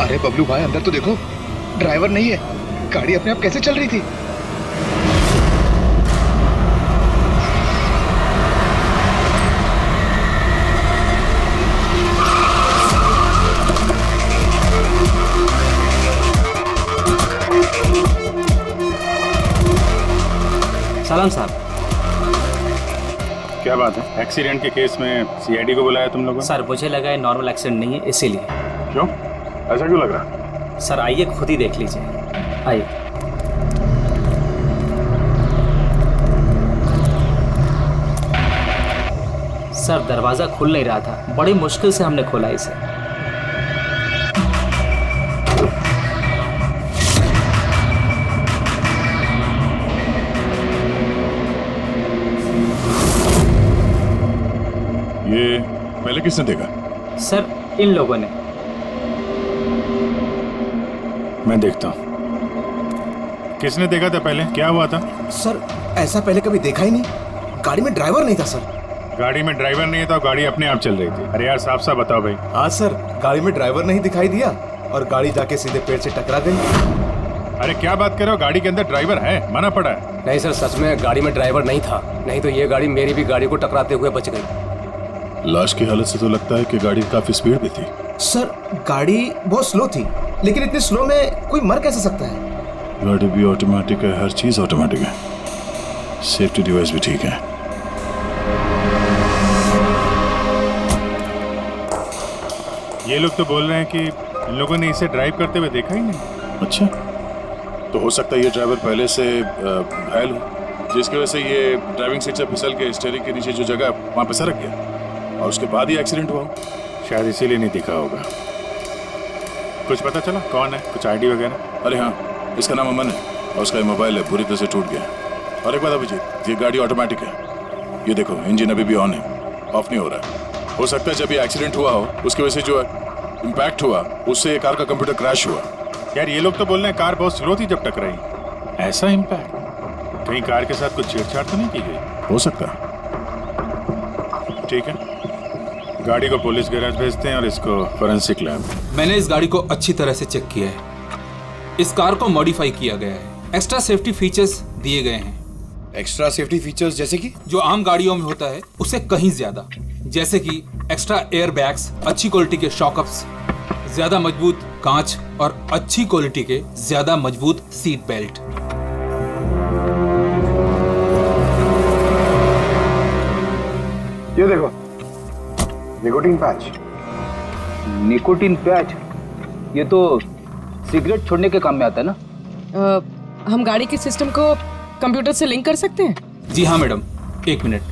अरे बबलू भाई, अंदर तो देखो, ड्राइवर नहीं है, गाड़ी अपने आप कैसे चल रही थी? सलाम साहब। क्या बात है? एक्सीडेंट के केस में सीआईडी को बुलाया तुम लोगों ने? सर मुझे लगा है नॉर्मल एक्सीडेंट नहीं है, इसीलिए। क्यों? ऐसा क्यों लग रहा? सर आइए खुद ही देख लीजिए, आइए। सर दरवाजा खुल नहीं रहा था, बड़ी मुश्किल से हमने खोला इसे। ये पहले किसने देखा? सर इन लोगों ने। मैं देखता हूँ। किसने देखा था पहले? क्या हुआ था? सर ऐसा पहले कभी देखा ही नहीं। गाड़ी में ड्राइवर नहीं था सर। गाड़ी में ड्राइवर नहीं था, गाड़ी अपने आप चल रही थी। अरे यार साफ साफ बताओ भाई। हाँ सर, गाड़ी में ड्राइवर नहीं दिखाई दिया और गाड़ी जाके सीधे पेड़ से टकरा गई। अरे क्या बात कर रहे हो? गाड़ी के अंदर ड्राइवर है, मना पड़ा है। नहीं सर, सच में गाड़ी में ड्राइवर नहीं था, नहीं तो ये गाड़ी मेरी भी गाड़ी को टकराते हुए बच गई। लाश की हालत से तो लगता है कि गाड़ी काफी स्पीड पे थी। सर गाड़ी बहुत स्लो थी, लेकिन इतनी स्लो में कोई मर कैसे सकता है? गाड़ी भी ऑटोमेटिक है, हर चीज ऑटोमेटिक है, सेफ्टी डिवाइस भी ठीक है। ये लोग तो बोल रहे हैं कि इन लोगों ने इसे ड्राइव करते हुए देखा ही नहीं। अच्छा, तो हो सकता है ये ड्राइवर पहले से घायल हो, जिसकी वजह से ये ड्राइविंग सीट से फिसल के स्टीयरिंग के नीचे जो जगह है वहाँ पे सरक गया और उसके बाद ही एक्सीडेंट हुआ। शायद इसीलिए नहीं दिखा होगा। कुछ पता चला कौन है? कुछ आईडी वगैरह? अरे हाँ, इसका नाम अमन है और उसका मोबाइल है बुरी तरह से टूट गया। और एक बात अभिजीत, ये गाड़ी ऑटोमेटिक है, ये देखो इंजन अभी भी ऑन है, ऑफ नहीं हो रहा है। हो सकता है जब ये एक्सीडेंट हुआ हो उसकी वजह से जो इम्पैक्ट हुआ उससे कार का कंप्यूटर क्रैश हुआ। यार ये लोग तो बोल रहे हैं कार बहुत स्लो थी जब टकराई। ऐसा इम्पैक्ट? कहीं कार के साथ कुछ छेड़छाड़ तो नहीं की गई? हो सकता है। ठीक है, गाड़ी को पुलिस गैराज भेजते हैं और इसको फोरेंसिक लैब। मैंने इस गाड़ी को अच्छी तरह से चेक किया है। इस कार को मॉडिफाई किया गया है, एक्स्ट्रा सेफ्टी फीचर्स दिए गए हैं। एक्स्ट्रा सेफ्टी फीचर्स जैसे कि? जो आम गाड़ियों में होता है उससे कहीं ज्यादा, जैसे कि एक्स्ट्रा एयर बैग्स, अच्छी क्वालिटी के शॉकअप्स, ज्यादा मजबूत कांच और अच्छी क्वालिटी के ज्यादा मजबूत सीट बेल्ट। ये देखो, निकोटीन पैच। Nicotine patch? ये तो सिगरेट छोड़ने के काम में आता है ना? हम गाड़ी के सिस्टम को कंप्यूटर से लिंक कर सकते हैं? जी हाँ मैडम, एक मिनट।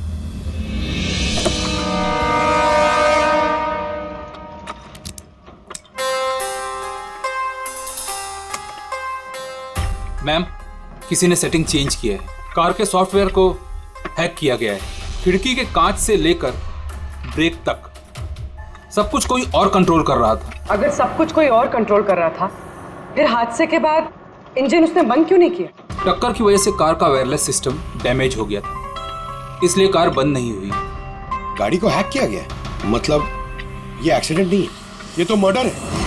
मैम, किसी ने सेटिंग चेंज किया है। कार के सॉफ्टवेयर को हैक किया गया है। खिड़की के कांच से लेकर ब्रेक तक सब कुछ कोई और कंट्रोल कर रहा था। अगर सब कुछ कोई और कंट्रोल कर रहा था, फिर हादसे के बाद इंजन उसने बंद क्यों नहीं किया? टक्कर की वजह से कार का वायरलेस सिस्टम डैमेज हो गया था, इसलिए कार बंद नहीं हुई। गाड़ी को हैक किया गया? मतलब ये एक्सीडेंट नहीं है, ये तो मर्डर है।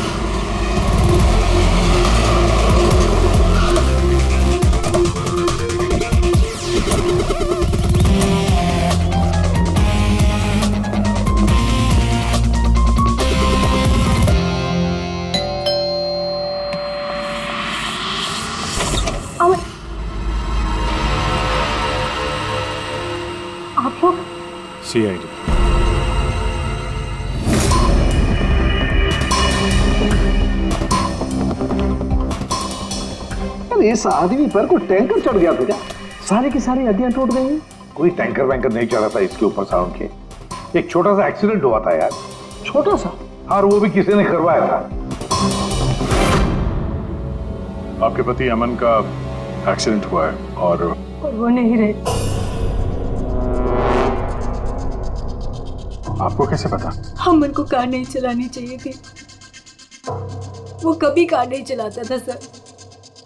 आप लोग? सीआईडी। इस आदमी पर कोई टैंकर चढ़ गया था क्या? सारी की सारी हड्डियां टूट गई हैं। कोई टैंकर वैंकर नहीं चढ़ा था इसके ऊपर साउंड के। एक छोटा सा एक्सीडेंट हुआ था यार, छोटा सा, और वो भी किसी ने करवाया था। आपके पति अमन का एक्सीडेंट हुआ है और वो नहीं रहे। आपको कैसे पता? अमन को कार नहीं चलानी चाहिए थी, वो कभी कार नहीं चलाता था सर,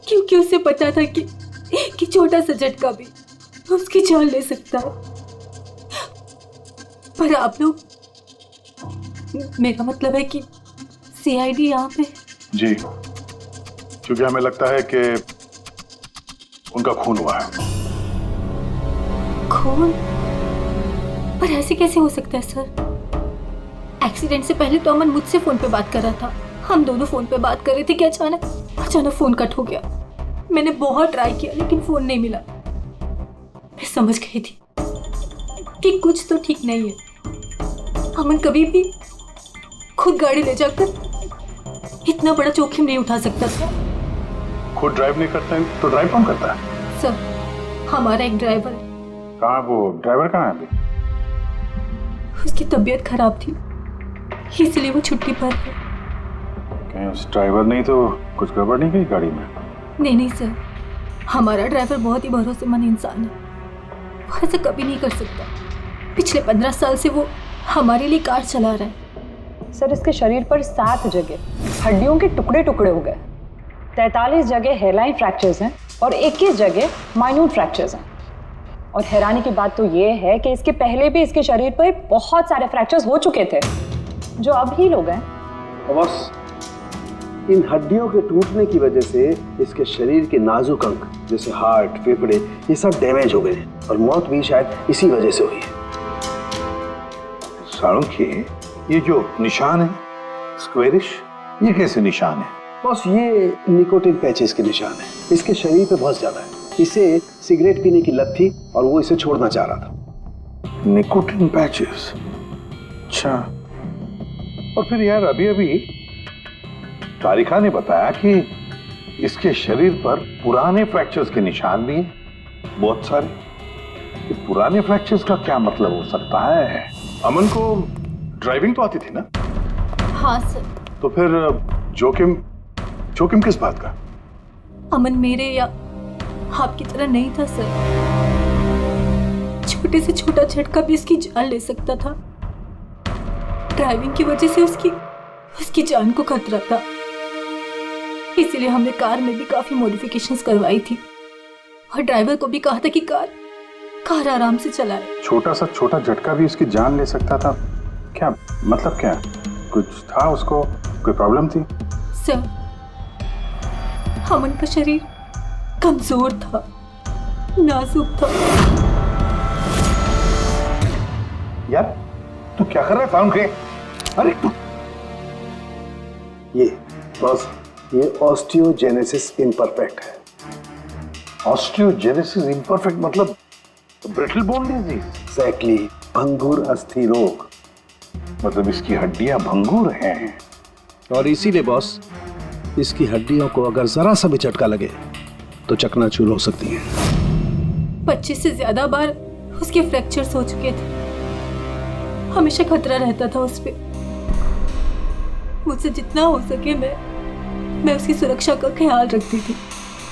क्योंकि उसे पता था कि छोटा सा झटका भी उसकी जान ले सकता है। पर आप लोग, मेरा मतलब है कि सीआईडी यहाँ पे। जी, क्योंकि हमें लगता है कि उनका खून हुआ है। खून? पर ऐसे कैसे हो सकता है सर? एक्सीडेंट से पहले तो अमन मुझसे फोन पे बात कर रहा था, हम दोनों फोन पे बात कर रहे थे कि अचानक फोन कट हो गया। मैंने बहुत ट्राई किया लेकिन फोन नहीं मिला। मैं समझ गई थी कि कुछ तो ठीक नहीं है। अमन कभी भी खुद गाड़ी ले जाकर इतना बड़ा जोखिम नहीं उठा सकता था। खुद ड्राइव नहीं करता है तो ड्राइव कौन करता है? सर, हमारा एक ड्राइवर है। कहाँ वो ड्राइवर कहाँ है अभी? उसकी तबीयत खराब थी इसलिए वो छुट्टी पर है। कहीं उस ड्राइवर नहीं तो कुछ गड़बड़ नहीं गई गाड़ी में? नहीं सर, हमारा ड्राइवर बहुत ही भरोसेमंद इंसान है, वो ऐसा कभी नहीं कर सकता। पिछले 15 साल से वो हमारे लिए कार चला रहा है। सर, इसके शरीर पर 7 जगह हड्डियों के टुकड़े टुकड़े हो गए, 43 जगह हेयरलाइन फ्रैक्चर्स हैं और 21 जगह माइन्यूट फ्रैक्चर्स हैं। और हैरानी की बात तो ये है कि इसके पहले भी इसके शरीर पर बहुत सारे फ्रैक्चर्स हो चुके थे जो अब हील हो गए। बस इन हड्डियों के टूटने की वजह से इसके शरीर के नाजुक अंग जैसे हार्ट, फेफड़े, ये सब डैमेज हो गए और मौत भी शायद इसी वजह से हुई है। साळुंखे, ये जो निशान है स्क्वेरिश, ये कैसे निशान है? बस ये निकोटिन पैचेस के निशान है। इसके शरीर पे बहुत ज्यादा है। इसे सिगरेट पीने की लत थी और वो इसे छोड़ना चाह रहा था। Nicotine patches? अच्छा। और फिर यार अभी तारिका ने बताया कि इसके शरीर पर पुराने फ्रैक्चर्स के निशान भी हैं, बहुत सारे। ये पुराने फ्रैक्चर्स का क्या मतलब हो सकता है? अमन को ड्राइविंग तो आती थी ना? हाँ सर। तो फिर जोखिम किस बात का? अमन मेरे या आपकी तरह नहीं था सर। छोटे से छोटा झटका भी इसकी जान ले सकता था। ड्राइविंग की वजह से उसकी जान को खतरा था, इसीलिए हमने कार में भी काफी मॉडिफिकेशंस करवाई थी और ड्राइवर को भी कहा था कि कार आराम से चलाए। छोटा झटका भी इसकी जान ले सकता था? क्या मतलब, क्या कुछ था उसको? कोई प्रॉब्लम थी? सर, अमन का शरीर कमजोर था, नाजुक था। यार तू क्या कर रहा है साळुंखे? अरे तू ये ऑस्टियोजेनेसिस इम्परफेक्ट है। ऑस्टियोजेनेसिस इम्परफेक्ट मतलब ब्रिटल बोन डिजीज? एग्जैक्टली, भंगुर अस्थि रोग। मतलब इसकी हड्डियां भंगुर हैं। और इसीलिए बॉस, इसकी हड्डियों को अगर जरा सा भी झटका लगे तो चकनाचूर हो सकती है। 25 से ज्यादा बार उसके फ्रैक्चर्स हो चुके थे। हमेशा खतरा रहता था उस पे। मुझसे जितना हो सके मैं उसकी सुरक्षा का ख्याल रखती थी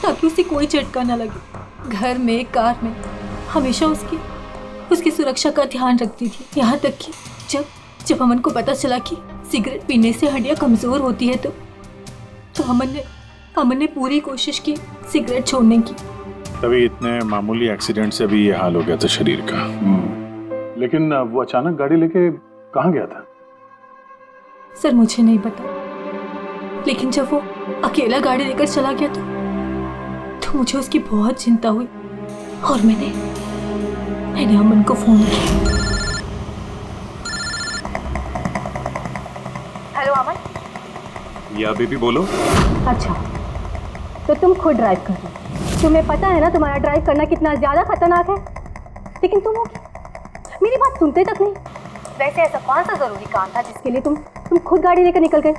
ताकि उसे कोई झटका न लगे। घर में, कार में हमेशा उसकी सुरक्षा का ध्यान रखती थी। यहाँ तक कि जब अमन को पता चला कि सिगरेट पीने से हड्डियाँ कमजोर होती है तो अमन ने पूरी कोशिश की सिगरेट छोड़ने की। तभी इतने मामूली एक्सीडेंट से भी ये हाल हो गया था शरीर का। लेकिन वो अचानक गाड़ी लेके कहाँ गया था? सर, मुझे नहीं पता, लेकिन जब वो अकेला गाड़ी लेकर चला गया तो मुझे उसकी बहुत चिंता हुई और मैंने अमन को फोन किया। हेलो अमन। या बेबी बोलो। अच्छा, तो तुम खुद ड्राइव कर रहे हो। तुम्हें पता है ना तुम्हारा ड्राइव करना कितना ज्यादा खतरनाक है, लेकिन तुम मेरी बात सुनते तक नहीं। वैसे ऐसा कौन सा जरूरी काम था जिसके लिए तुम खुद गाड़ी लेकर निकल गए?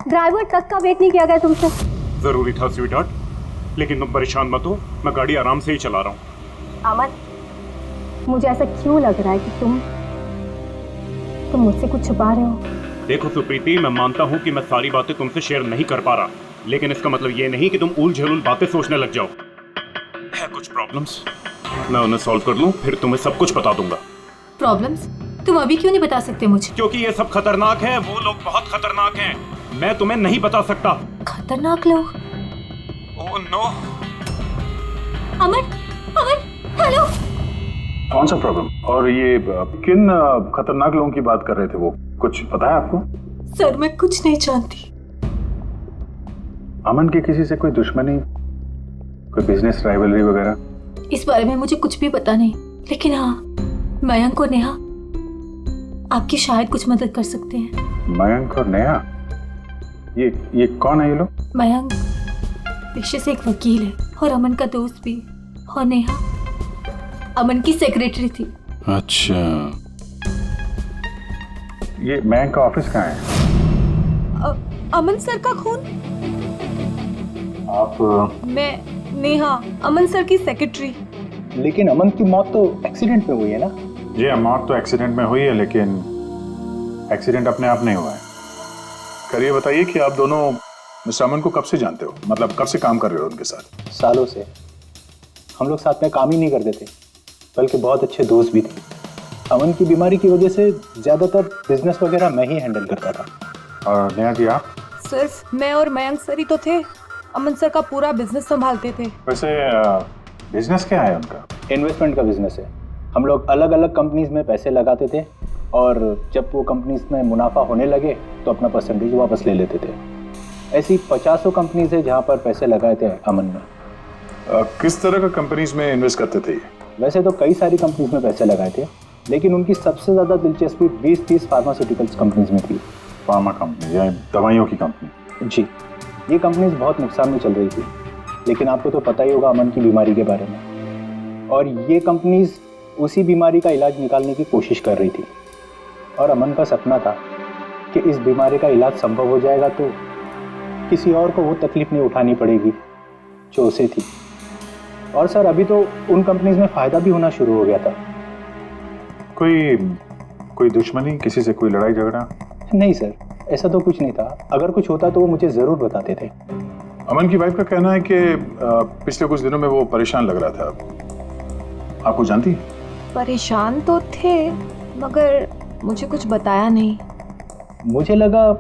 ड्राइवर तक का वेट नहीं किया गया तुमसे। जरूरी था स्वीटहार्ट, लेकिन तुम परेशान मत हो, मैं गाड़ी आराम से ही चला रहा हूँ। अमन, मुझे ऐसा क्यों लग रहा है कि तुम मुझसे कुछ छुपा रहे हो? देखो सुप्रीति, मैं मानता हूँ कि मैं सारी बातें तुमसे शेयर नहीं कर पा रहा, लेकिन इसका मतलब ये नहीं कि तुम उल-झुल बातें सोचने लग जाओ। है कुछ प्रॉब्लम्स, मैं उन्हें सॉल्व कर लूँ, फिर तुम्हें सब कुछ बता दूंगा। प्रॉब्लम्स? तुम अभी क्यों नहीं बता सकते मुझे? क्योंकि ये सब खतरनाक है, वो लोग बहुत खतरनाक हैं, मैं तुम्हें नहीं बता सकता। खतरनाक लोग? Oh no. अमन, हेलो। कौन सा प्रॉब्लम? और ये किन खतरनाक लोगों की बात कर रहे थे वो? कुछ पता है आपको? सर, मैं कुछ नहीं जानती। अमन की किसी से कोई दुश्मनी, कोई बिजनेस राइवलरी वगैरह? इस बारे में मुझे कुछ भी पता नहीं, लेकिन हाँ, मयंक और नेहा आपकी शायद कुछ मदद कर सकते हैं। मयंक और नेहा? ये कौन है ये लोग? मयंक पेशे से एक वकील है और अमन का दोस्त भी, और नेहा अमन की सेक्रेटरी थी। अच्छा, ये मयंक का ऑफिस कहाँ है? अमन सर का खून? आप? मैं नेहा, अमन सर की सेक्रेटरी। लेकिन अमन की मौत तो एक्सीडेंट में हुई है ना? जी, मौत तो एक्सीडेंट में हुई है, लेकिन एक्सीडेंट अपने आप नहीं हुआ है। करिए बताइए कि आप दोनों मिस्टर अमन को कब से जानते हो? मतलब कब से काम कर रहे हो उनके साथ? सालों से। हम लोग साथ में काम ही नहीं करते थे, बल्कि बहुत अच्छे दोस्त भी थे। अमन की बीमारी की वजह से ज़्यादातर बिजनेस वगैरह मैं ही हैंडल करता था। और नेहा जी आप? सिर्फ मैं और मयंक सर ही तो थे, अमन सर का पूरा बिजनेस संभालते थे। वैसे बिजनेस क्या है उनका? इन्वेस्टमेंट का बिजनेस है। हम लोग अलग अलग कंपनीज में पैसे लगाते थे, और जब वो कंपनीज में मुनाफा होने लगे तो अपना परसेंटेज वापस ले लेते थे। ऐसी 50 कंपनीज है जहाँ पर पैसे लगाए थे अमन ने। किस तरह का कंपनीज में इन्वेस्ट करते थे ये? वैसे तो कई सारी कंपनीज में पैसे लगाए थे, लेकिन उनकी सबसे ज़्यादा दिलचस्पी 20-30 फार्मास्यूटिकल्स कंपनीज में थी। फार्मा कंपनी या दवाइयों की कंपनी? जी, ये कंपनीज बहुत नुकसान में चल रही थी, लेकिन आपको तो पता ही होगा अमन की बीमारी के बारे में। और ये कंपनीज उसी बीमारी का इलाज निकालने की कोशिश कर रही थी, और अमन का सपना था कि इस बीमारी का इलाज संभव हो जाएगा तो किसी और को वो तकलीफ नहीं उठानी पड़ेगी जो उसे थी। और सर, अभी तो उन कंपनीज में फ़ायदा भी होना शुरू हो गया था। कोई दुश्मनी, किसी से कोई लड़ाई झगड़ा? नहीं सर, ऐसा तो कुछ नहीं था। अगर कुछ होता तो वो मुझे ज़रूर बताते थे। अमन की वाइफ का कहना है कि पिछले कुछ दिनों में वो परेशान लग रहा था। आपको जानती? परेशान तो थे, मगर मुझे कुछ बताया नहीं। मुझे लगा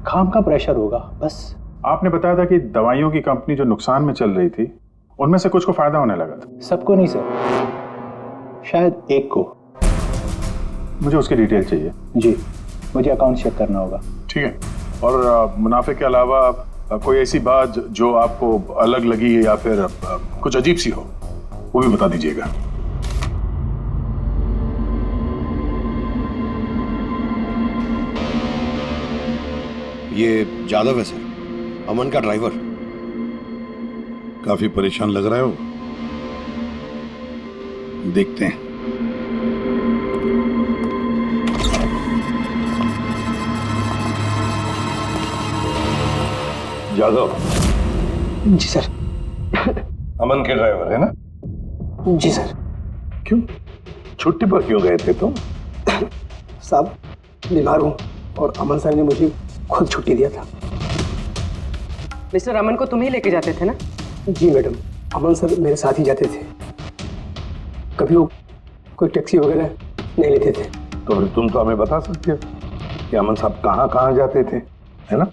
काम का प्रेशर होगा बस। आपने बताया था कि दवाइयों की कंपनी जो नुकसान में चल रही थी, उनमें से कुछ को फायदा होने लगा था। सबको नहीं सर, शायद एक को। मुझे उसकी डिटेल चाहिए। जी, मुझे अकाउंट चेक करना होगा। ठीक है। और मुनाफे के अलावा कोई ऐसी बात जो आपको अलग लगी या फिर कुछ अजीब सी हो, वो भी बता दीजिएगा। ये जादव है सर, अमन का ड्राइवर। काफी परेशान लग रहा है वो। देखते हैं। जादव? जी सर। अमन के ड्राइवर है ना? जी सर। क्यों छुट्टी पर क्यों गए थे तुम? साहब, बीमार हूँ और अमन सर ने मुझे खुद छुट्टी दिया था। मिस्टर अमन को तुम ही लेके जाते थे ना? जी मैडम, अमन सर मेरे साथ ही जाते थे। कभी वो कोई टैक्सी वगैरह नहीं लेते थे। तो फिर तुम तो हमें बता सकते हो कि अमन साहब कहाँ कहाँ जाते थे, है ना?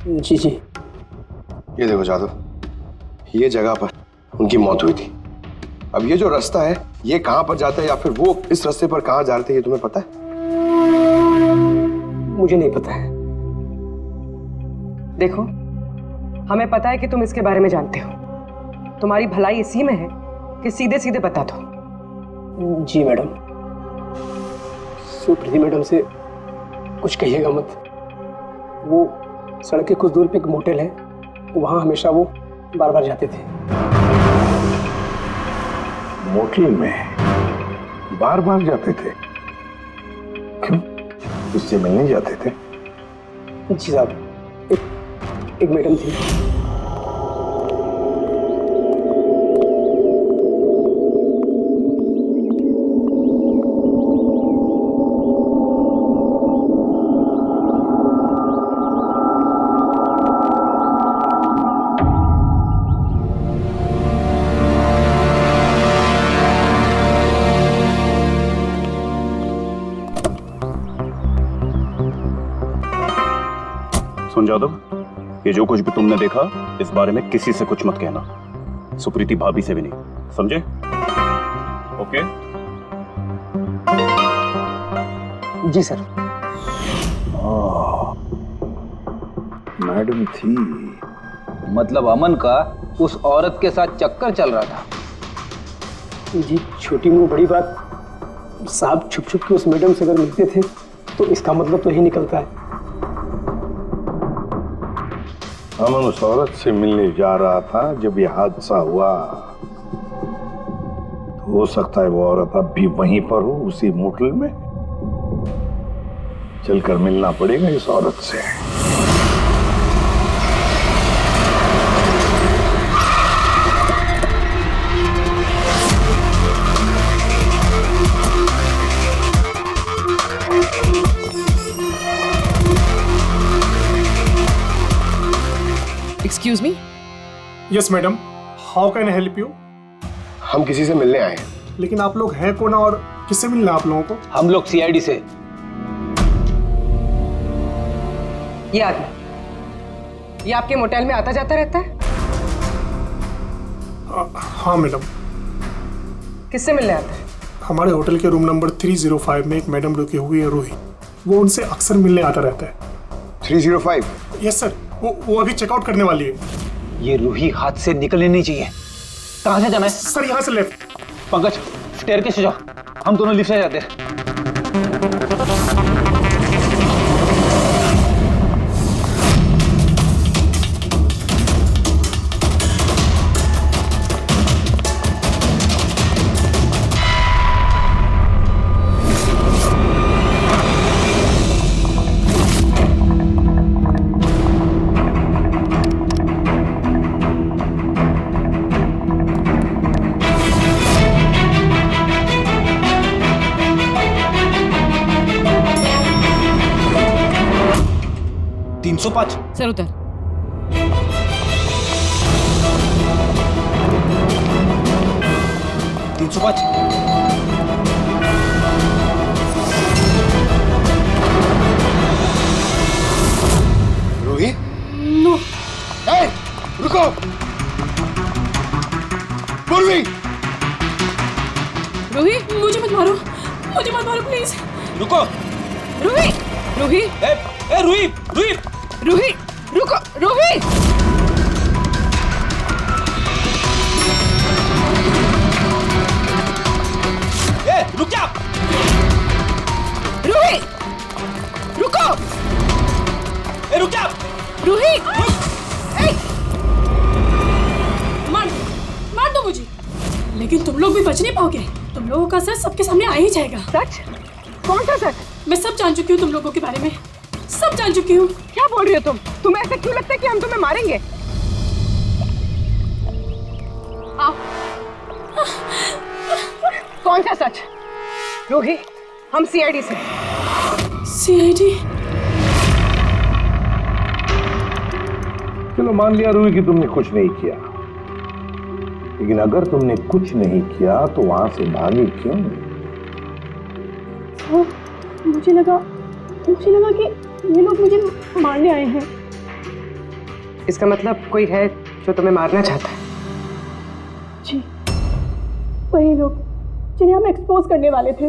जी जी। ये देखो जादव, ये जगह पर उनकी मौत हुई थी। अब ये जो रास्ता है, ये कहाँ पर जाता है या फिर वो इस रास्ते पर कहाँ जा रहे थे, ये तुम्हें पता है? मुझे नहीं पता है। देखो, हमें पता है कि तुम इसके बारे में जानते हो। तुम्हारी भलाई इसी में है कि सीधे सीधे बता दो। जी मैडम। सुप्रीति मैडम से कुछ कहिएगा मत। वो सड़क के कुछ दूर पे एक मोटेल है, वहाँ हमेशा वो बार बार जाते थे। मोटेल में बार बार जाते थे? क्यों, उससे मिलने जाते थे? जी साहब, एक मैडम थी। सुन जादव, ये जो कुछ भी तुमने देखा, इस बारे में किसी से कुछ मत कहना, सुप्रीति भाभी से भी नहीं, समझे? ओके? जी सर। मैं मैडम थी। मतलब अमन का उस औरत के साथ चक्कर चल रहा था। जी छोटी मुंह बड़ी बात, साहब छुप छुप के उस मैडम से अगर मिलते थे तो इसका मतलब तो यही निकलता है। अमन उस औरत से मिलने जा रहा था जब ये हादसा हुआ। हो सकता है वो औरत अब भी वहीं पर हो, उसी मोटल में। चलकर मिलना पड़ेगा इस औरत से। Excuse me. Yes madam, how can I help you? हम किसी से मिलने आए हैं। लेकिन आप लोग हैं कौन और किससे मिलना है आप लोगों को? हम लोग सीआईडी से। ये आदमी, ये आपके मोटेल में आता जाता रहता है? हाँ मैडम। किससे मिलने आता है? हमारे होटल के रूम नंबर 305 में एक मैडम रुकी हुई है, रूही। वो उनसे अक्सर मिलने आता रहता है। 305? यस सर, वो अभी चेकआउट करने वाली है। ये रूही हाथ से निकलनी नहीं चाहिए। कहाँ से जाना है? सर यहाँ से लेफ्ट। पंकज स्टेयरकेस से जाओ, हम दोनों लिफ्ट से जाते हैं। सर उतर। रूही? नो। रुको। रूही, रूही मुझे मत मारो, मुझे मत मारो प्लीज। रुको। रूही, रूही, रूही, रूही, रूही, रुको, रूही। रुक जा। रूही, रुको। रुक जा। रूही, मार दो मुझे, लेकिन तुम लोग भी बच नहीं पाओगे। तुम लोगों का सच सबके सामने आ ही जाएगा। सच? कौन सा सच? मैं सब जान चुकी हूँ तुम लोगों के बारे में, सब जान चुकी हूँ। क्या बोल रही हो तुम? तुम्हें ऐसा क्यों लगता है कि हम तुम्हें मारेंगे? आओ। कौन सा सच? रूही, हम सीआईडी से। सीआईडी? चलो मान लिया रूही कि तुमने कुछ नहीं किया, लेकिन अगर तुमने कुछ नहीं किया तो वहां से भागी क्यों? मुझे लगा कि ये लोग मुझे मारने आए हैं। इसका मतलब कोई है जो तुम्हें मारना चाहता है? जी, वही लोग जिन्हें हम एक्सपोज करने वाले थे।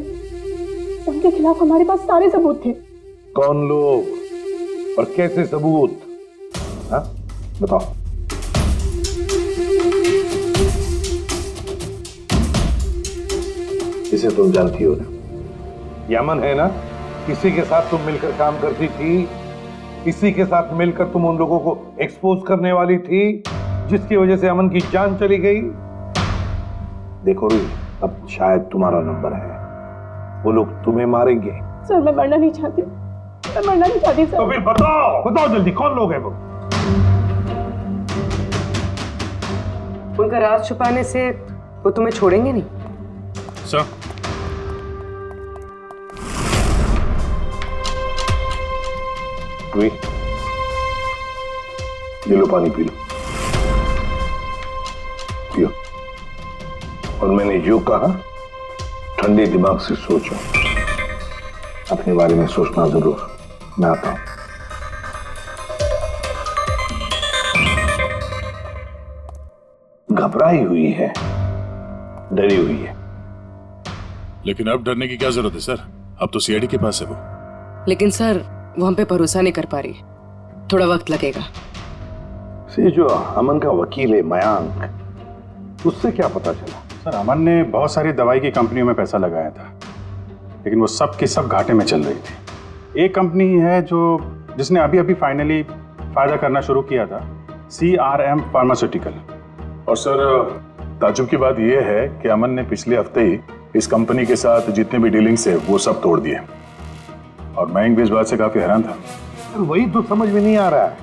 उनके खिलाफ हमारे पास सारे सबूत थे। कौन लोग और कैसे सबूत? हाँ बताओ। इसे तुम जानती हो ना, यमन है ना, इसी के साथ तुम मिलकर काम करती थी, इसी के साथ मिलकर तुम उन लोगों को एक्सपोज करने वाली थी जिसकी वजह से अमन की जान चली गई। देखो रूही, अब शायद तुम्हारा नंबर है, वो लोग तुम्हें मारेंगे। सर मैं मरना नहीं चाहती, मैं मरना नहीं चाहती सर। तो फिर बताओ जल्दी, कौन लोग हैं वो? उनका राज छुपाने से वो तुम्हें छोड़ेंगे नहीं। सर, रूही, ये लो पानी पी लो, पियो। और मैंने जो कहा ठंडे दिमाग से सोचो, अपने बारे में सोचना जरूर। मैं आता हूं। घबराई हुई है, डरी हुई है। लेकिन अब डरने की क्या जरूरत है सर? अब तो सीआईडी के पास है वो। लेकिन सर वो हम पे भरोसा नहीं कर पा रही। थोड़ा वक्त लगेगा। से जो अमन का वकील है मयांक, उससे क्या पता चला? सर अमन ने बहुत सारी दवाई की कंपनियों में पैसा लगाया था, लेकिन वो सब की सब घाटे में चल रही थी। एक कंपनी है जिसने अभी अभी फाइनली फायदा करना शुरू किया था, CRM फार्मास्यूटिकल। और सर ताजुब की बात यह है कि अमन ने पिछले हफ्ते ही इस कंपनी के साथ जितने भी डीलिंग्स है वो सब तोड़ दिए, और मयंक भी इस बात से काफी हैरान था। वही तो समझ में नहीं आ रहा है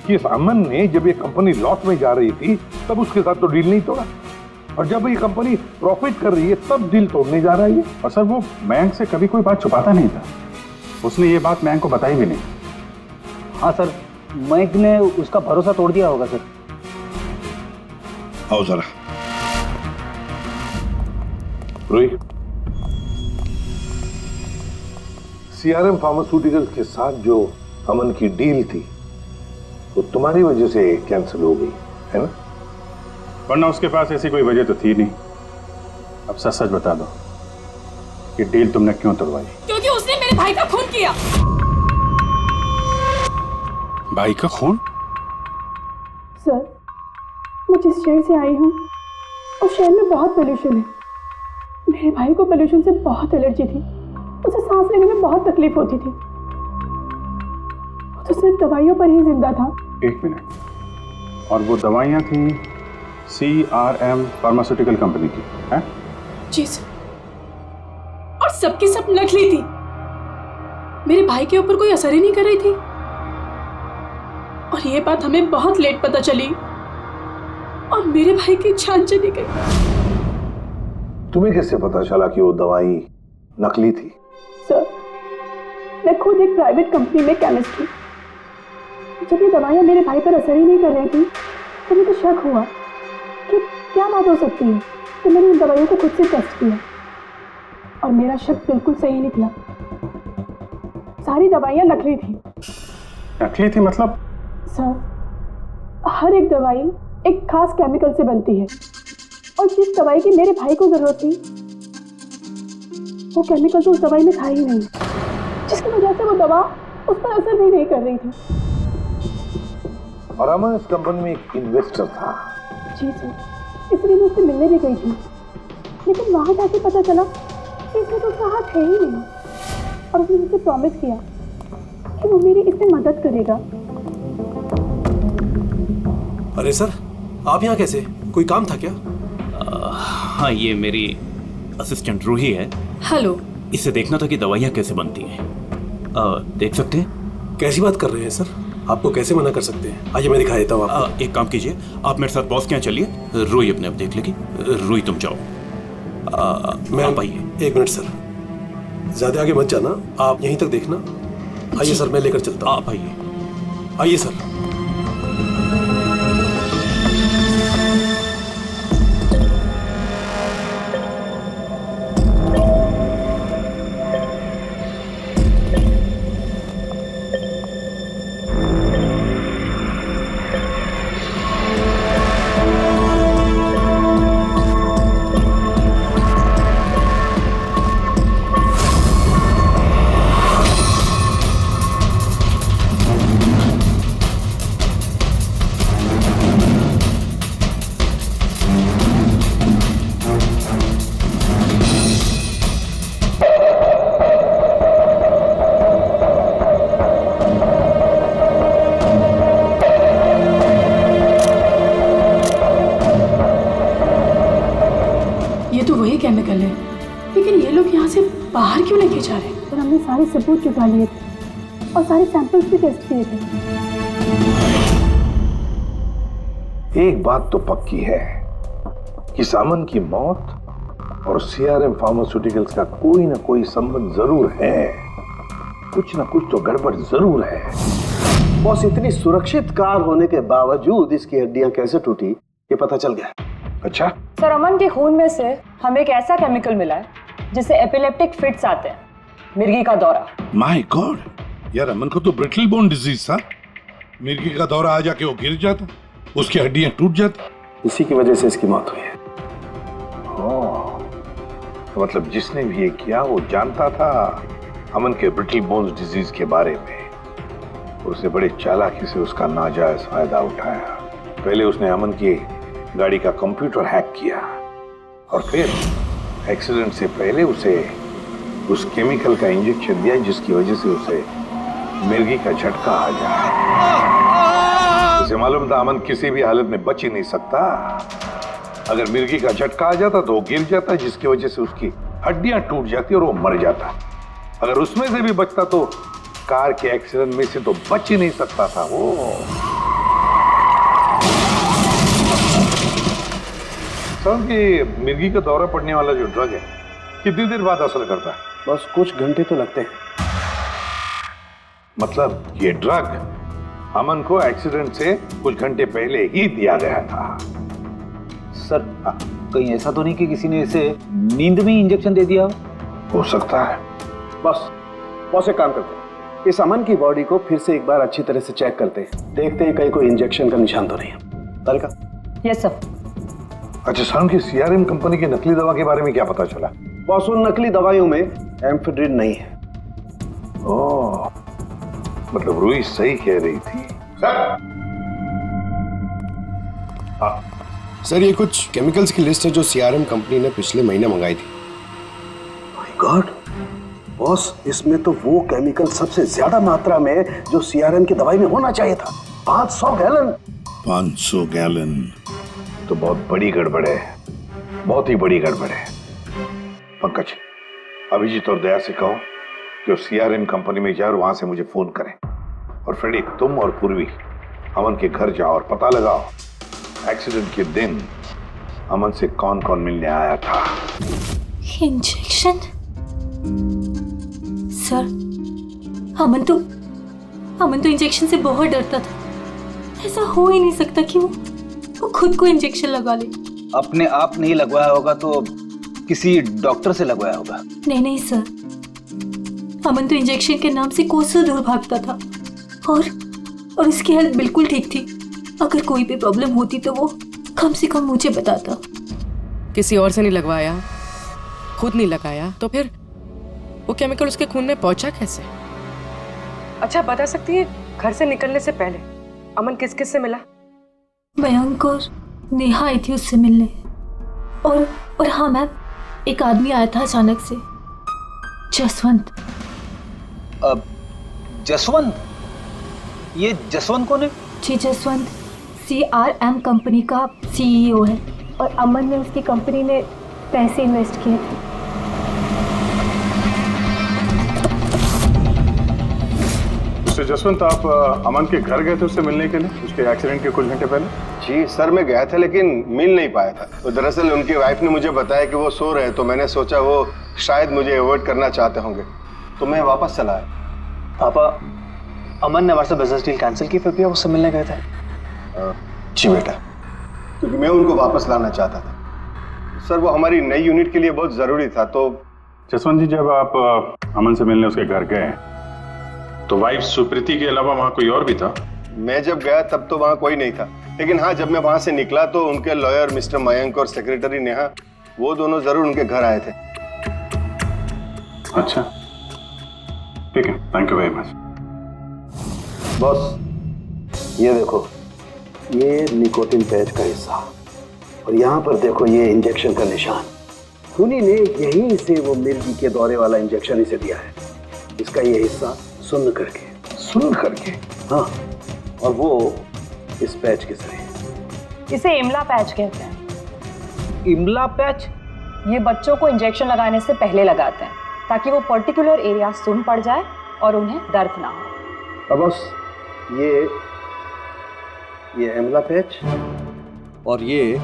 कि इस अमन ने जब ये कंपनी लॉस में जा रही थी तब उसके साथ तो डील नहीं तोड़ा, और जब ये कंपनी प्रॉफिट कर रही है तब डील तोड़ने जा रहा है। और सर वो मयंक से कभी कोई बात छुपाता नहीं था, उसने ये बात मयंक को बताई भी नहीं। हाँ सर, मयंक ने उसका भरोसा तोड़ दिया होगा सर। आओ जरा। रोहित, CRM फार्मास्यूटिकल्स के साथ जो अमन की डील थी वो तुम्हारी वजह से कैंसिल हो गई है ना? वरना उसके पास ऐसी कोई वजह तो थी नहीं। अब सच सच बता दो कि डील तुमने क्यों तोड़वाई? क्योंकि उसने मेरे भाई का खून किया। भाई का खून? सर, मैं जिस शहर से आई हूँ उस शहर में बहुत पोल्यूशन है। मेरे भाई को पोल्यूशन से बहुत एलर्जी थी, उसे सांस लेने में बहुत तकलीफ होती थी। वो तो सिर्फ दवाइयों पर ही जिंदा था। एक मिनट, और वो दवाइयाँ थी CRM फार्मास्यूटिकल कंपनी की, हैं? जी सर, और सबकी सब नकली थी। मेरे भाई के ऊपर कोई असर ही नहीं कर रही थी, और ये बात हमें बहुत लेट पता चली और मेरे भाई की जान चली गई। तुम्हें कैसे पता चला कि वो दवाई नकली थी? सर, मैं खुद एक प्राइवेट कंपनी में केमिस्ट हूँ। जब ये दवाइयाँ मेरे भाई पर असर ही नहीं कर रही थी तो मुझे शक हुआ कि क्या बात हो सकती है। तो मैंने इन दवाइयों को खुद से टेस्ट किया और मेरा शक बिल्कुल सही निकला। सारी दवाइयाँ नकली थी। नकली थी मतलब? सर, हर एक दवाई एक खास केमिकल से बनती है, और जिस दवाई की मेरे भाई को जरूरत थी वो केमिकल तो उस दवाई में था ही नहीं, जिसकी वजह से वो दवा उस पर असर भी नहीं कर रही थी। और अमन इस कंपनी में एक इन्वेस्टर था। जी सर, इसलिए मैं उससे मिलने भी गई थी, लेकिन वहां जाके पता चला कि इसमें तो उसका हाथ है ही नहीं, और उसने मुझसे प्रॉमिस किया कि वो मेरी इसमें मदद करेगा। अरे सर, आप यहाँ कैसे? कोई काम था क्या? हाँ, ये मेरी असिस्टेंट रूही है। हेलो। इसे देखना था कि दवाइयाँ कैसे बनती हैं। देख सकते हैं? कैसी बात कर रहे हैं सर? आपको कैसे मना कर सकते हैं? आइए मैं दिखा देता हूँ आपको। एक काम कीजिए, आप मेरे साथ बॉस के यहाँ चलिए, रूही अपने आप देख लेगी। रूही तुम जाओ। मैं आप आइए। एक मिनट सर, ज्यादा आगे मत जाना, आप यहीं तक देखना। आइए सर, मैं लेकर चलता हूँ। आप आइए। आइए सर। केमिकल है, लेकिन ये लोग यहाँ से बाहर क्यों लेके जा रहे हैं? और हमने सारे सबूत जुटा लिए थे और सारे सैंपल्स भी टेस्ट किए थे। एक बात तो पक्की है कि सामन की मौत और CRM फार्मास्यूटिकल्स का कोई ना कोई संबंध जरूर है। कुछ ना कुछ तो गड़बड़ जरूर है। बॉस, इतनी सुरक्षित कार होने के बावजूद इसकी हड्डियां कैसे टूटी ये पता चल गया। अच्छा सर, अमन के खून में से हमें एक ऐसा केमिकल मिला है जिससे एपिलेप्टिक फिट्स आते हैं, मिर्गी का दौरा। माय गॉड, यार अमन को तो ब्रिटल बोन डिजीज था। मिर्गी का दौरा आ जाके वो गिर जाता, उसकी हड्डियां टूट जाती। इसी की वजह से इसकी मौत हुई है। तो मतलब जिसने भी ये किया वो जानता था अमन के ब्रिटल बोन्स डिजीज के बारे में। उसने बड़े चालाकी से उसका नाजायज फायदा उठाया। पहले उसने अमन की गाड़ी का कंप्यूटर हैक किया और फिर एक्सीडेंट से पहले उसे उस केमिकल का इंजेक्शन दिया जिसकी वजह से उसे मिर्गी का झटका आ जाए। उसे मालूम था अमन किसी भी हालत में बच ही नहीं सकता। अगर मिर्गी का झटका आ जाता तो वो गिर जाता, जिसकी वजह से उसकी हड्डियां टूट जाती और वो मर जाता। अगर उसमें से भी बचता तो कार के एक्सीडेंट में से तो बच ही नहीं सकता था वो। समझ कि मिर्गी का दौरा पड़ने वाला जो ड्रग है कितनी देर बाद असर करता है? बस कुछ घंटे तो लगते हैं। मतलब ये ड्रग अमन को एक्सीडेंट से कुछ घंटे पहले ही दिया गया था। सर कहीं ऐसा तो नहीं कि किसी ने इसे नींद में इंजेक्शन दे दिया हो सकता है। बस एक काम करते हैं, इस अमन की बॉडी को फिर से एक बार अच्छी तरह से चेक करते हैं, देखते हैं कहीं कोई इंजेक्शन का निशान तो नहीं है। तारिका? Yes sir. अच्छा साउंड की सीआरएम कंपनी की नकली दवा के बारे में क्या पता चला? बॉस उन नकली दवाइयों में एम्फेड्रिन नहीं है। ओह, मतलब रूही सही कह रही थी। सर ये कुछ केमिकल्स की लिस्ट है जो सीआरएम कंपनी ने पिछले महीने मंगाई थी। माय गॉड बॉस, इसमें तो वो केमिकल सबसे ज्यादा मात्रा में जो सीआरएम की दवाई में होना चाहिए था, 500 गैलन। 500 गैलन तो बहुत बड़ी गड़बड़ है, बहुत ही बड़ी गड़बड़ है। पंकज, अभिजीत और दया से कहो कि वो सीआरएम कंपनी में जाए और वहां से मुझे फोन करें। और फ्रेडी, तुम और पूर्वी अमन के घर जाओ और पता लगाओ एक्सीडेंट के दिन अमन से कौन कौन मिलने आया था। इंजेक्शन? सर, अमन तो इंजेक्शन से बहुत डरता था। ऐसा हो ही नहीं सकता कि वो खुद को इंजेक्शन लगा ले। अपने आप नहीं लगवाया होगा तो किसी डॉक्टर से लगवाया होगा। नहीं सर, अमन तो इंजेक्शन के नाम से कोसों दूर भागता था और उसकी हेल्थ बिल्कुल ठीक थी। अगर कोई भी प्रॉब्लम होती तो वो कम से कम मुझे बताता। किसी और से नहीं लगवाया, खुद नहीं लगाया, तो फिर वो केमिकल उसके खून में पहुंचा कैसे? अच्छा बता सकती है, घर से निकलने से पहले अमन किस किस से मिला? मयंक और नेहा आई थी उससे मिलने। और हाँ मैम, एक आदमी आया था अचानक से, जसवंत। जसवंत? ये जसवंत कौन है? जी, जसवंत सीआरएम कंपनी का सीईओ है और अमन ने उसकी कंपनी में पैसे इन्वेस्ट किए थे। मिस्टर जसवंत, आप अमन के घर गए थे उससे मिलने के लिए उसके एक्सीडेंट के कुछ घंटे पहले? जी सर, मैं गया था लेकिन मिल नहीं पाया था। तो दरअसल उनकी वाइफ ने मुझे बताया कि वो सो रहे, तो मैंने सोचा वो शायद मुझे अवॉइड करना चाहते होंगे, तो मैं वापस चला आया। पापा, अमन ने हमारे साथ बिजनेस डील कैंसिल की, फिर भी आप उससे मिलने गए थे? जी बेटा, क्योंकि मैं उनको वापस लाना चाहता था सर। वो हमारी नई यूनिट के लिए बहुत जरूरी था। तो जसवंत जी, जब आप अमन से मिलने उसके घर गए तो वाइफ सुप्रीति के अलावा वहां कोई और भी था? मैं जब गया तब तो वहां कोई नहीं था, लेकिन हाँ जब मैं वहां से निकला तो उनके लॉयर मिस्टर मयंक और सेक्रेटरी नेहा, वो दोनों जरूर उनके घर आए थे। अच्छा, ठीक है, thank you very much. Boss, ये देखो, ये निकोटिन पैच का हिस्सा और यहाँ पर देखो ये इंजेक्शन का निशान। खूनी ने यहीं से वो मिर्गी के दौरे वाला इंजेक्शन इसे दिया है। इसका ये हिस्सा सुन्न करके, हाँ, और वो इस पैच के जरिए। इसे इमला पैच कहते हैं। इमला पैच? ये बच्चों को इंजेक्शन लगाने से पहले लगाते हैं ताकि वो पर्टिकुलर एरिया सुन्न पड़ जाए और उन्हें दर्द ना हो। अब बस ये इमला पैच और ये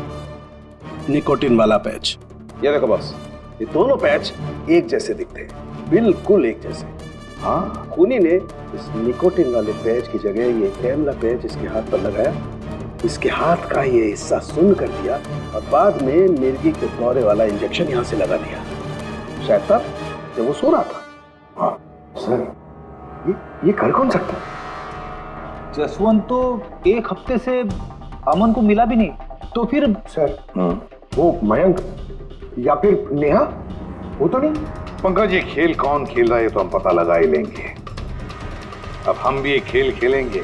निकोटिन वाला पैच, ये देखो बॉस, ये दोनों पैच एक जैसे दिखते हैं, बिल्कुल एक जैसे। हाँ, खूनी ने इस निकोटिन वाले पैच की जगह ये एमला पैच इसके हाथ पर लगाया, इसके हाथ का ये हिस्सा सुन्न कर दिया और बाद में मिर्गी के दौरे वाला इंजेक्शन यहाँ से लगा दिया, शायद तब जब वो सो रहा था। हाँ सर, ये कर कौन सकता है? जसवंत तो एक हफ्ते से अमन को मिला भी नहीं, तो फिर सर वो मयंक या फिर नेहा, वो तो नहीं। पंकज, ये खेल कौन खेल रहा है तो हम पता लगा ही लेंगे। अब हम भी एक खेल खेलेंगे,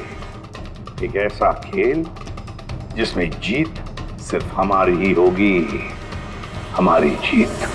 एक ऐसा खेल जिसमें जीत सिर्फ हमारी ही होगी, हमारी जीत।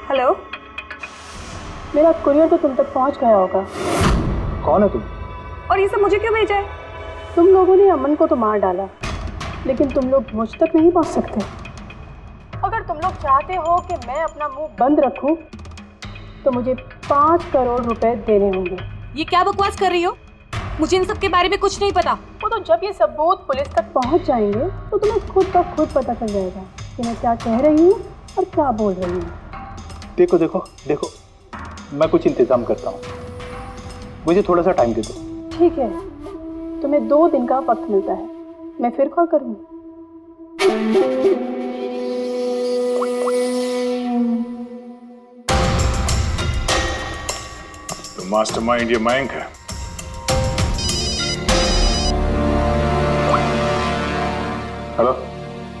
हेलो, मेरा कुरियर तो तुम तक पहुंच गया होगा। कौन है तुम? और ये सब मुझे क्यों भेजा है? तुम लोगों ने अमन को तो मार डाला, लेकिन तुम लोग मुझ तक नहीं पहुंच सकते। अगर तुम लोग चाहते हो कि मैं अपना मुंह बंद रखूं, तो मुझे 5 करोड़ रुपए देने होंगे। ये क्या बकवास कर रही हो? मुझे इन सब के बारे में कुछ नहीं पता। वो तो जब ये सबूत पुलिस तक पहुंच जाएंगे तो तुम्हें खुद ब खुद पता चल जाएगा कि मैं क्या कह रही हूँ और क्या बोल रही हूँ। देखो देखो देखो, मैं कुछ इंतजाम करता हूँ, मुझे थोड़ा सा टाइम दे दो। ठीक है, तुम्हें 2 दिन का वक्त मिलता है, मैं फिर कॉल करूँगी। तो मास्टरमाइंड ये मयंक है। Hello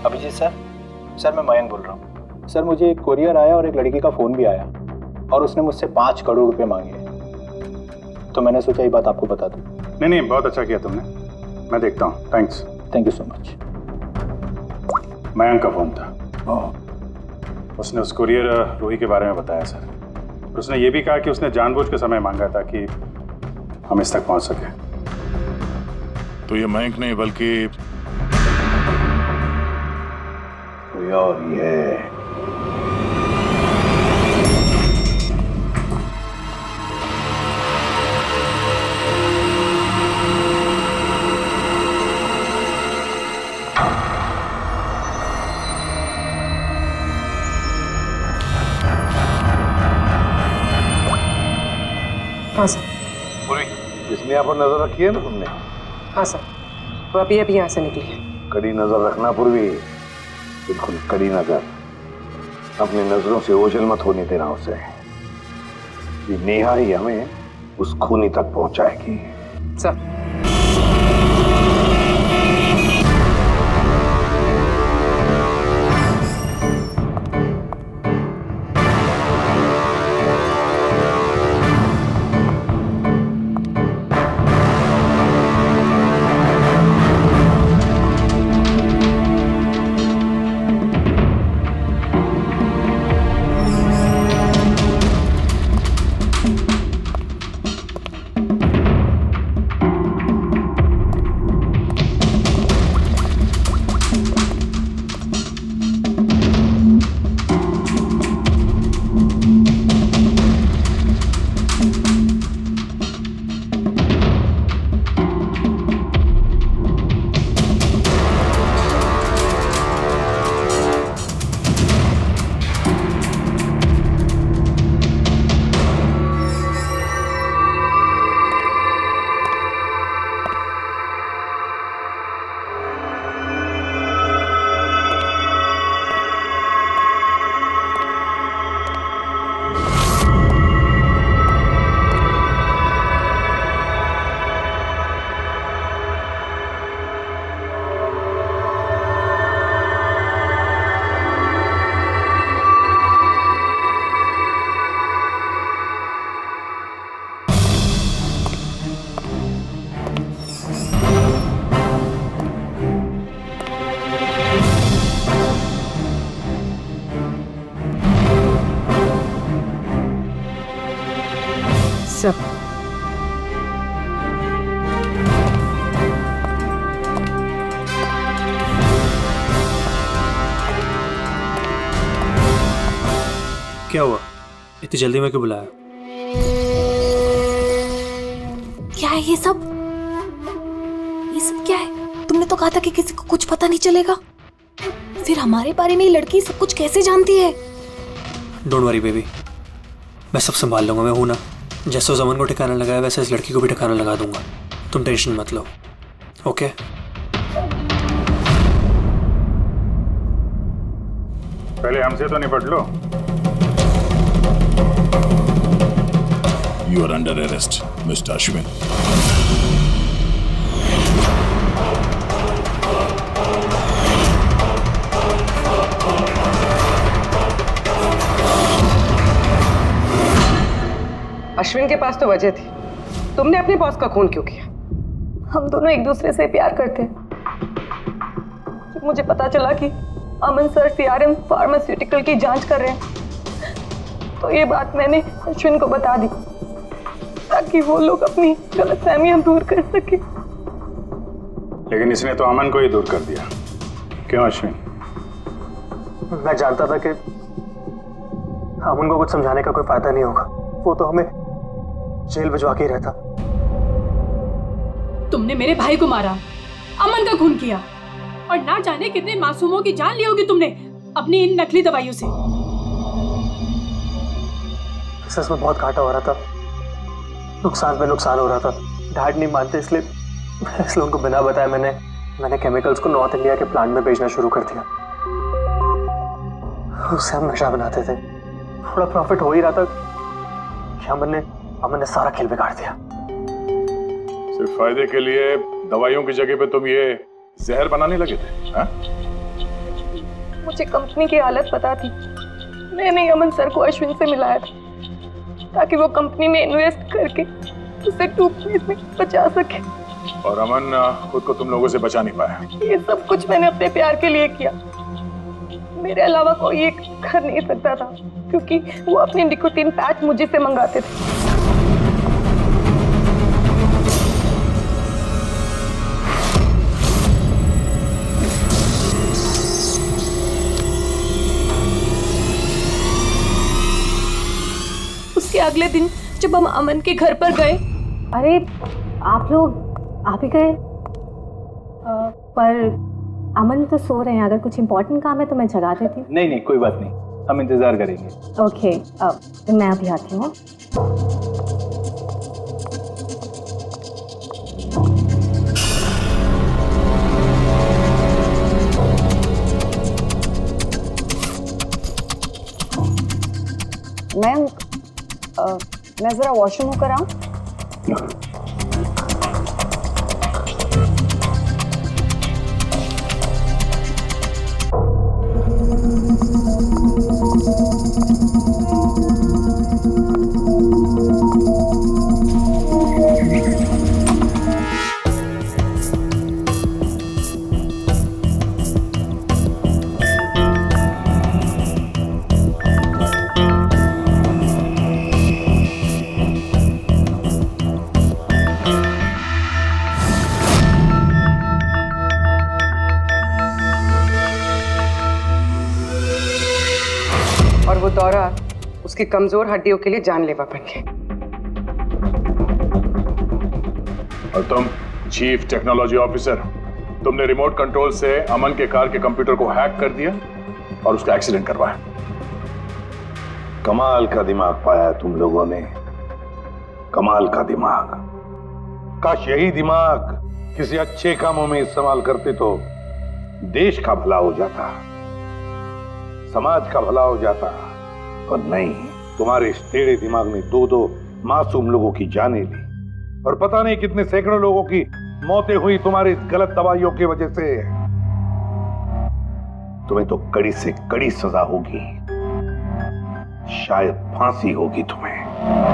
Abhijit sir. सर मैं मयंक बोल रहा हूँ। सर मुझे एक कोरियर आया और एक लड़की का फ़ोन भी आया और उसने मुझसे 5 करोड़ रुपए मांगे हैं, तो मैंने सोचा ये बात आपको बता दूँ। नहीं नहीं, बहुत अच्छा किया तुमने, मैं देखता हूँ। Thanks. Thank you so much. Mayank का फ़ोन था। उसने उस कुरियर रूही के बारे में बताया सर, और उसने ये भी कहा कि उसने जानबूझ के समय मांगा ताकि हम इस तक पहुंच सके। तो ये मयंक नहीं बल्कि कोई और ही है। हाँ सर। पूरी इस मियाँ पर नजर रखी है ना तुमने? हाँ सर, वो अभी अभी यहाँ से निकली है। कड़ी नजर रखना पूर्वी, बिल्कुल कड़ी नजर। अपनी नजरों से ओझल मत होने देना उसे। ये नेहा ही हमें उस खूनी तक पहुंचाएगी। सर सब क्या हुआ? इतनी जल्दी में क्यों बुलाया? क्या है ये सब? ये सब क्या है? तुमने तो कहा था कि किसी को कुछ पता नहीं चलेगा। फिर हमारे बारे में ये लड़की सब कुछ कैसे जानती है? डोंट वरी बेबी, मैं सब संभाल लूंगा। मैं हूं ना, जैसे उस अमन को ठिकाना लगाया वैसे इस लड़की को भी ठिकाना लगा दूंगा। तुम टेंशन मत लो, ओके? पहले हमसे तो निपट लो। You are under arrest mister Ashwin. Ashwin के पास तो वजह थी, तुमने अपने बॉस का खून क्यों किया? हम दोनों एक दूसरे से प्यार करते हैं। जब मुझे पता चला कि अमन सर सीआरएम फार्मास्यूटिकल की जांच कर रहे हैं, तो ये बात मैंने अश्विन को बता दी ताकि वो लोग अपनी गलतफहमियां दूर कर सके। लेकिन इसने तो अमन को ही दूर कर दिया। क्यों अश्विन? मैं जानता था कि अमन को कुछ समझाने का कोई फायदा नहीं होगा। वो तो हमें जेल भिजवा के ही रहता। तुमने मेरे भाई को मारा, अमन का खून किया और ना जाने कितने मासूमों की जान ली होगी तुमने अपनी इन नकली दवाइयों से। सच में बहुत घाटा हो रहा था, नुकसान पे नुकसान हो रहा था। डैड नहीं मानते, इसलिए उनको बिना बताए मैंने केमिकल्स को नॉर्थ इंडिया के प्लांट में बेचना शुरू कर दिया। उससे हम नशा बनाते थे, थोड़ा प्रॉफिट हो ही रहा था कि अमन ने सारा खेल बिगाड़ दिया। सिर्फ फायदे के लिए दवाइयों की जगह पे तुम ये जहर बनाने लगे थे, हाँ? मुझे कंपनी की हालत पता थी। मैंने अमन सर को अश्विन से मिलाया था ताकि वो कंपनी में इन्वेस्ट करके उसे डूबने से बचा सके। और अमन खुद को तुम लोगों से बचा नहीं पाया। ये सब कुछ मैंने अपने प्यार के लिए किया। मेरे अलावा कोई ये कर नहीं सकता था क्योंकि वो अपने निकोटीन पैच मुझे से मंगाते थे। उसके अगले दिन जब हम अमन के घर पर गए। अरे आप ही गए? पर अमन तो सो रहे हैं, अगर कुछ इम्पोर्टेंट काम है तो मैं जगा देती हूँ। नहीं कोई बात नहीं, हम इंतजार करेंगे। ओके, तो मैं अभी आती हूँ। मैं जरा वॉशरूम होकर आऊं। और वो दौरा उसकी कमजोर हड्डियों के लिए जानलेवा बन गया। और तुम चीफ टेक्नोलॉजी ऑफिसर, तुमने रिमोट कंट्रोल से अमन के कार के कंप्यूटर को हैक कर दिया और उसका एक्सीडेंट करवाया। कमाल का दिमाग पाया है तुम लोगों ने, कमाल का दिमाग। काश यही दिमाग किसी अच्छे कामों में इस्तेमाल करते तो देश का भला हो जाता, समाज का भला हो जाता। पर नहीं, तुम्हारे इस टेढ़े दिमाग ने दो मासूम लोगों की जानें ली और पता नहीं कितने सैकड़ों लोगों की मौतें हुई तुम्हारी इस गलत दवाइयों की वजह से। तुम्हें तो कड़ी से कड़ी सजा होगी, शायद फांसी होगी तुम्हें।